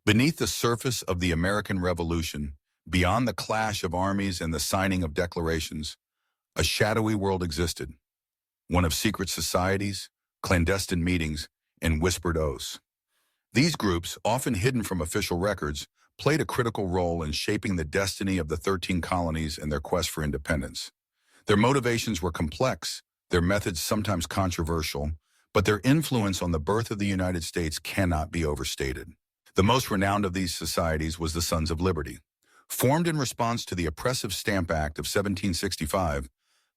Beneath the surface of the American Revolution, beyond the clash of armies and the signing of declarations, a shadowy world existed, one of secret societies, clandestine meetings, and whispered oaths. These groups, often hidden from official records, played a critical role in shaping the destiny of the 13 colonies and their quest for independence. Their motivations were complex, their methods sometimes controversial, but their influence on the birth of the United States cannot be overstated. The most renowned of these societies was the Sons of Liberty. Formed in response to the oppressive Stamp Act of 1765,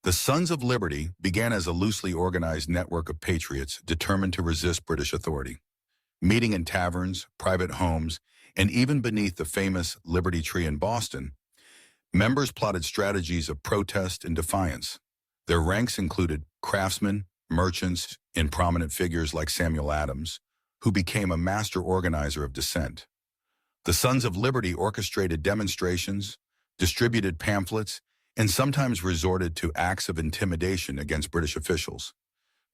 the Sons of Liberty began as a loosely organized network of patriots determined to resist British authority. Meeting in taverns, private homes, and even beneath the famous Liberty Tree in Boston, members plotted strategies of protest and defiance. Their ranks included craftsmen, merchants, and prominent figures like Samuel Adams, who became a master organizer of dissent. The Sons of Liberty orchestrated demonstrations, distributed pamphlets, and sometimes resorted to acts of intimidation against British officials.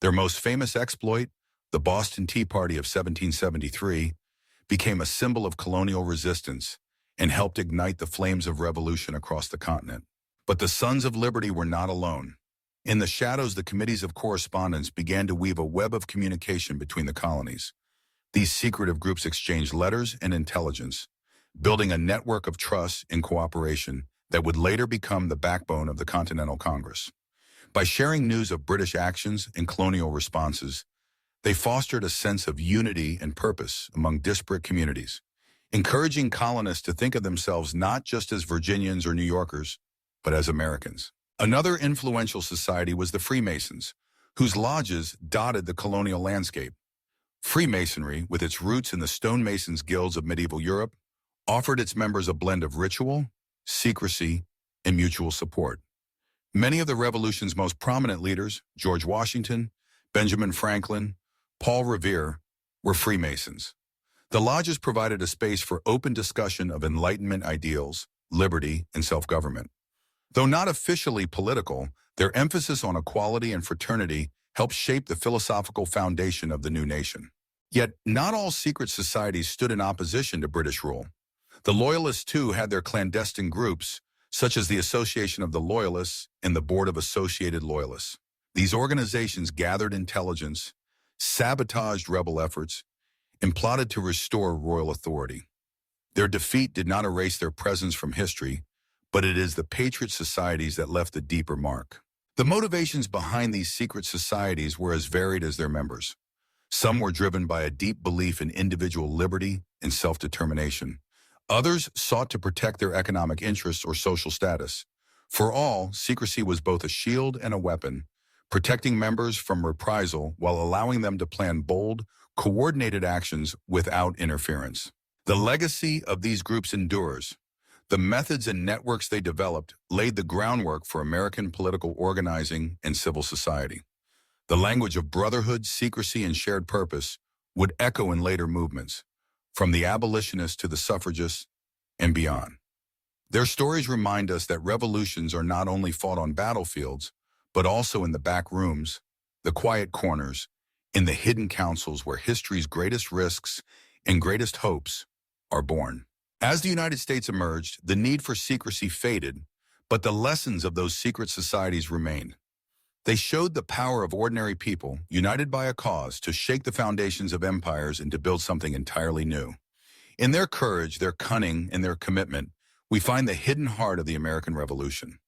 Their most famous exploit, the Boston Tea Party of 1773, became a symbol of colonial resistance and helped ignite the flames of revolution across the continent. But the Sons of Liberty were not alone. In the shadows, the Committees of Correspondence began to weave a web of communication between the colonies. These secretive groups exchanged letters and intelligence, building a network of trust and cooperation that would later become the backbone of the Continental Congress. By sharing news of British actions and colonial responses, they fostered a sense of unity and purpose among disparate communities, encouraging colonists to think of themselves not just as Virginians or New Yorkers, but as Americans. Another influential society was the Freemasons, whose lodges dotted the colonial landscape. Freemasonry, with its roots in the stonemasons' guilds of medieval Europe, offered its members a blend of ritual, secrecy, and mutual support. Many of the Revolution's most prominent leaders, George Washington, Benjamin Franklin, Paul Revere, were Freemasons. The lodges provided a space for open discussion of Enlightenment ideals, liberty, and self-government. Though not officially political, their emphasis on equality and fraternity helped shape the philosophical foundation of the new nation. Yet, not all secret societies stood in opposition to British rule. The Loyalists, too, had their clandestine groups, such as the Association of the Loyalists and the Board of Associated Loyalists. These organizations gathered intelligence, sabotaged rebel efforts, and plotted to restore royal authority. Their defeat did not erase their presence from history, but it is the patriot societies that left a deeper mark. The motivations behind these secret societies were as varied as their members. Some were driven by a deep belief in individual liberty and self-determination. Others sought to protect their economic interests or social status. For all, secrecy was both a shield and a weapon, protecting members from reprisal while allowing them to plan bold, coordinated actions without interference. The legacy of these groups endures. The methods and networks they developed laid the groundwork for American political organizing and civil society. The language of brotherhood, secrecy, and shared purpose would echo in later movements, from the abolitionists to the suffragists and beyond. Their stories remind us that revolutions are not only fought on battlefields, but also in the back rooms, the quiet corners, in the hidden councils where history's greatest risks and greatest hopes are born. As the United States emerged, the need for secrecy faded, but the lessons of those secret societies remained. They showed the power of ordinary people, united by a cause, to shake the foundations of empires and to build something entirely new. In their courage, their cunning, and their commitment, we find the hidden heart of the American Revolution.